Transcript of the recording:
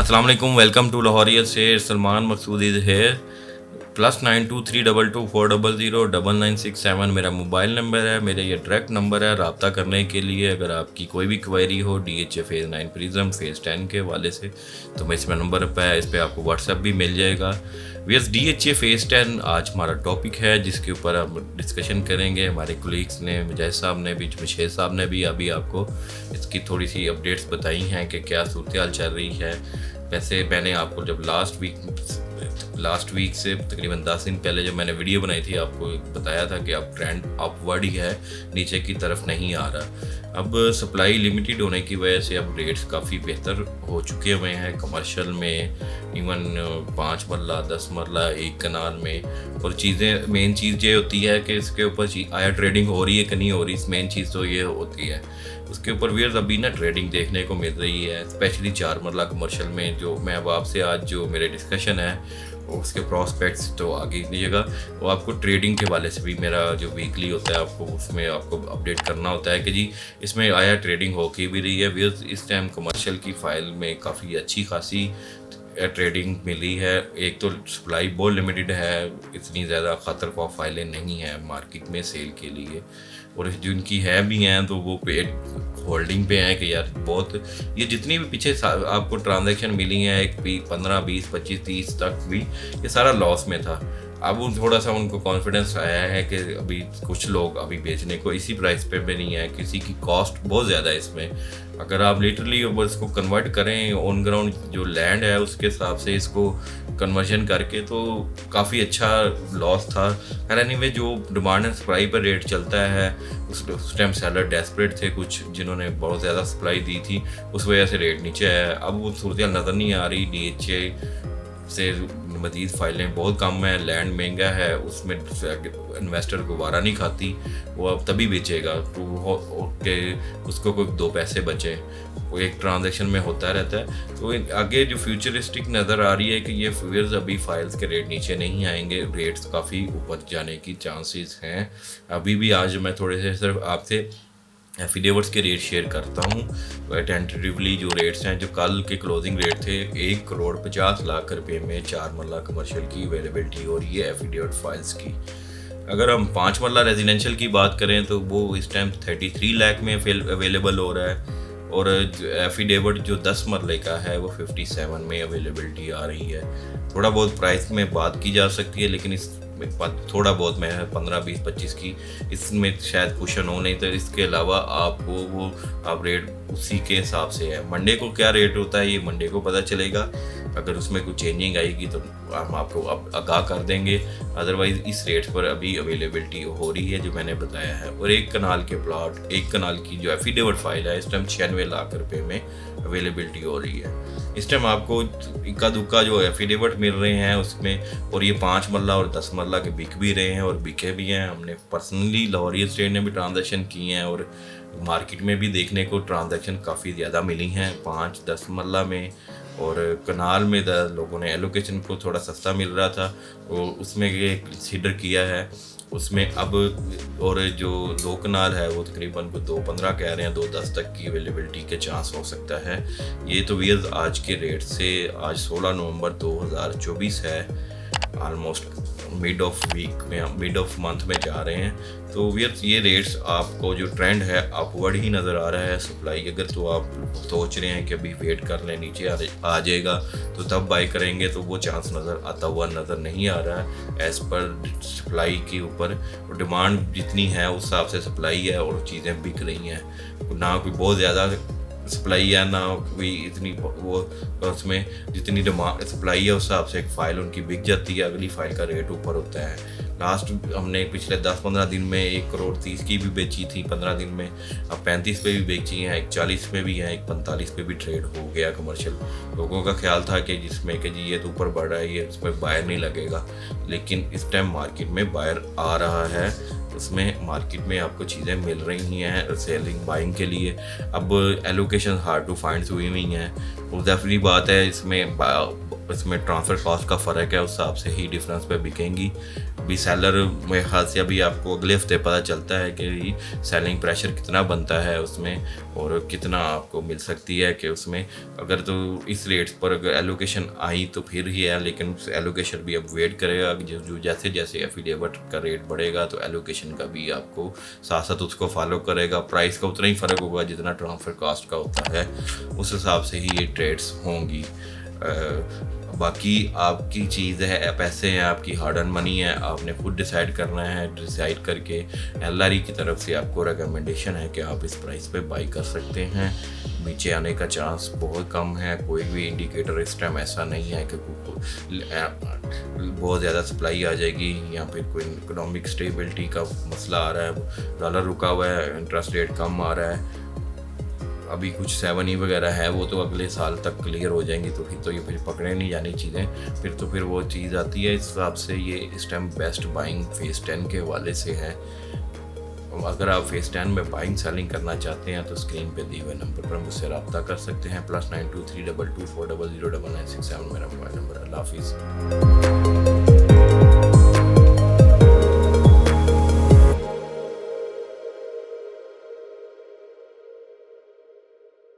अस्सलाम वालेकुम, welcome to लाहौरियत से सलमान मकसूद इज़ हेयर। +923224009967 मेरा मोबाइल नंबर है, मेरा ये डायरेक्ट नंबर है रब्ता करने के लिए। अगर आपकी कोई भी क्वेरी हो DHA फेज़ 9 प्रिज्म फेज़ 10 के हवाले से तो मैं इसमें नंबर पे है, इस पर आपको व्हाट्सएप भी मिल जाएगा। वीएस DHA फेज़ 10 आज हमारा टॉपिक है जिसके ऊपर हम डिस्कशन करेंगे। हमारे कोलीग्स ने, मुजाहिद साहब ने भी, जमशेद साहब ने भी अभी आपको इसकी थोड़ी सी अपडेट्स बताई हैं कि क्या सूरत हाल चल रही है। वैसे मैंने आपको जब लास्ट वीक से तकरीबन 10 दिन पहले जब मैंने वीडियो बनाई थी आपको बताया था कि अब ट्रेंड अपवर्ड ही है, नीचे की तरफ नहीं आ रहा। अब सप्लाई लिमिटेड होने की वजह से अब रेट्स काफ़ी बेहतर हो चुके हुए हैं कमर्शियल में, इवन 5 मरला 10 मरला एक कनाल में। और मेन चीज़ ये होती है कि इसके ऊपर आया ट्रेडिंग हो रही है कि नहीं हो रही, मेन चीज़ तो ये होती है। उसके ऊपर व्यूअर्स अभी ना ट्रेडिंग देखने को मिल रही है, स्पेशली 4 मरला कमर्शियल में। जो मैं अब आपसे आज जो मेरे डिस्कशन है उसके प्रॉस्पेक्ट्स तो आगे लीजिएगा, वो आपको ट्रेडिंग के वाले से भी मेरा जो वीकली होता है आपको उसमें आपको अपडेट करना होता है कि जी इसमें आया ट्रेडिंग हो के भी रही है। व्यूअर्स इस टाइम कमर्शियल की फ़ाइल में काफ़ी अच्छी खासी ट्रेडिंग मिली है। एक तो सप्लाई बहुत लिमिटेड है, इतनी ज़्यादा ख़तर ख्वाह फाइलें नहीं हैं मार्केट में सेल के लिए, और जिनकी है भी हैं तो वो पेड होल्डिंग पे हैं कि यार बहुत ये जितनी भी पीछे आपको ट्रांजैक्शन मिली हैं, एक 15 20 25 30 तक भी ये सारा लॉस में था। अब थोड़ा सा उनको कॉन्फिडेंस आया है कि अभी कुछ लोग अभी बेचने को इसी प्राइस पे भी नहीं है, किसी की कॉस्ट बहुत ज़्यादा है इसमें। अगर आप लिटरली इसको कन्वर्ट करें ऑन ग्राउंड जो लैंड है उसके हिसाब से इसको कन्वर्जन करके तो काफ़ी अच्छा लॉस था। खैर एनीवे जो डिमांड एंड सप्लाई पर रेट चलता है उस टाइम सेलर डेस्परेट थे, कुछ जिन्होंने बहुत ज़्यादा सप्लाई दी थी, उस वजह से रेट नीचे है। अब वो सूरत नज़र नहीं आ रही, DHA से मज़ीद फाइलें बहुत कम है, लैंड महंगा है, उसमें इन्वेस्टर को वारा नहीं खाती, वो अब तभी बेचेगा कि उसको कोई 2 पैसे बचे, वो एक ट्रांजैक्शन में होता रहता है। तो आगे जो फ्यूचरिस्टिक नज़र आ रही है कि ये फिर अभी फाइल्स के रेट नीचे नहीं आएंगे, रेट्स काफ़ी ऊपर जाने की चांसेस हैं। अभी भी आज मैं थोड़े से सिर्फ आपसे एफिडेविट्स के रेट शेयर करता हूँ। टेंटेटिवली जो रेट्स हैं, जो कल के क्लोजिंग रेट थे 1,50,00,000 रुपये में 4 मरला कमर्शियल की अवेलेबिलिटी हो रही है एफिडेविट फाइल्स की। अगर हम 5 मरला रेजिडेंशियल की बात करें तो वो इस टाइम 33 लाख में अवेलेबल हो रहा है, और एफिडेविट जो 10 मरले का है वो 57 में अवेलेबिलिटी आ रही है। थोड़ा बहुत प्राइस में बात की जा सकती है, लेकिन इस थोड़ा बहुत मैं 15 20 25 की इसमें शायद क्वेश्चन हो नहीं, तो इसके अलावा आपको वो आप रेट उसी के हिसाब से है। मंडे को क्या रेट होता है ये मंडे को पता चलेगा, अगर उसमें कुछ चेंजिंग आएगी तो हम आपको आगाह कर देंगे। अदरवाइज़ इस रेट पर अभी अवेलेबिलिटी हो रही है जो मैंने बताया है। और एक कनाल के प्लॉट, एक कनाल की जो एफिडेविट फाइल है इस टाइम 96 लाख रुपए में अवेलेबिलिटी हो रही है। इस टाइम आपको इक्का दुक्का जो एफिडेविट मिल रहे हैं उसमें, और ये 5 मरला और 10 मरला के बिक भी रहे हैं और बिके भी हैं। हमने पर्सनली लाहौरियत स्टेट ने भी ट्रांजैक्शन किए हैं और मार्केट में भी देखने को ट्रांजैक्शन काफ़ी ज़्यादा मिली हैं 5-10 मरला में। और कनाल में लोगों ने एलोकेशन को थोड़ा सस्ता मिल रहा था, वो उसमें ये कंसीडर किया है उसमें अब। और जो 2 कनाल है वो तकरीबन 2.15 कह रहे हैं, 2.10 तक की अवेलेबिलिटी के चांस हो सकता है। ये तो व्यूअर्स आज के रेट से, आज 16 नवंबर 2024 है, ऑलमोस्ट मिड ऑफ मंथ में जा रहे हैं। तो व्यूअर्स ये रेट्स आपको जो ट्रेंड है अपवर्ड ही नज़र आ रहा है। सप्लाई अगर तो आप सोच रहे हैं कि अभी वेट कर लें नीचे आ जाएगा तो तब बाई करेंगे, तो वो चांस नज़र आता हुआ नज़र नहीं आ रहा है एज़ पर सप्लाई के ऊपर। डिमांड जितनी है उस हिसाब से सप्लाई है और चीज़ें बिक रही हैं, ना कोई बहुत ज़्यादा सप्लाई है ना कोई इतनी, वो उसमें जितनी डिमांड सप्लाई है उस हिसाब से एक फ़ाइल उनकी बिक जाती है, अगली फ़ाइल का रेट ऊपर होता है। लास्ट हमने पिछले 10-15 दिन में 1,30,00,000 की भी बेची थी 15 दिन में, अब 35 पे भी बेची हैं, 1,40 पे भी हैं, 1,45 पे भी ट्रेड हो गया कमर्शियल। लोगों का ख्याल था कि जिसमें कि जी ये तो ऊपर बढ़ रहा है, ये इसमें बायर नहीं लगेगा, लेकिन इस टाइम मार्केट में बायर आ रहा है। उसमें मार्केट में आपको चीज़ें मिल रही हैं सेलिंग बाइंग के लिए। अब एलोकेशन हार्ड टू फाइंड हुई हुई हैं, वो डेफिनेटली बात है। इसमें ट्रांसफ़र कॉस्ट का फ़र्क है, उस हिसाब से ही डिफरेंस पे बिकेंगी। अभी सेलर मेरे ख्याल से अभी आपको अगले हफ्ते पता चलता है कि सेलिंग प्रेशर कितना बनता है उसमें, और कितना आपको मिल सकती है कि उसमें अगर तो इस रेट्स पर अगर एलोकेशन आई तो फिर ही है, लेकिन एलोकेशन भी अब वेट करेगा। जो जैसे जैसे एफिलिएट का रेट बढ़ेगा तो एलोकेशन का भी आपको साथ साथ उसको फॉलो करेगा। प्राइस का उतना ही फ़र्क होगा जितना ट्रांसफ़र कॉस्ट का होता है, उस हिसाब से ही ये ट्रेड्स होंगी। बाकी आपकी चीज़ है, पैसे हैं आपकी, हार्ड अर्न मनी है, आपने खुद डिसाइड करना है। डिसाइड करके एलआरई की तरफ से आपको रिकमेंडेशन है कि आप इस प्राइस पे बाई कर सकते हैं। नीचे आने का चांस बहुत कम है, कोई भी इंडिकेटर इस टाइम ऐसा नहीं है कि बहुत ज़्यादा सप्लाई आ जाएगी या फिर कोई इकोनॉमिक स्टेबिलिटी का मसला आ रहा है, डॉलर रुका हुआ है, इंटरेस्ट रेट कम आ रहा है। अभी कुछ 7E वगैरह है, वो तो अगले साल तक क्लियर हो जाएंगी, तो फिर पकड़े नहीं जानी चीज़ें, फिर वो चीज़ आती है। इस हिसाब से ये इस टाइम बेस्ट बाइंग फेज़ 10 के हवाले से है। अगर आप फेज़ 10 में बाइंग सेलिंग करना चाहते हैं तो स्क्रीन पे दिए हुए नंबर पर मुझसे रब्ता कर सकते हैं। +923224009967 मेरा मोबाइल नंबर है। अल्लाह हाफिज़।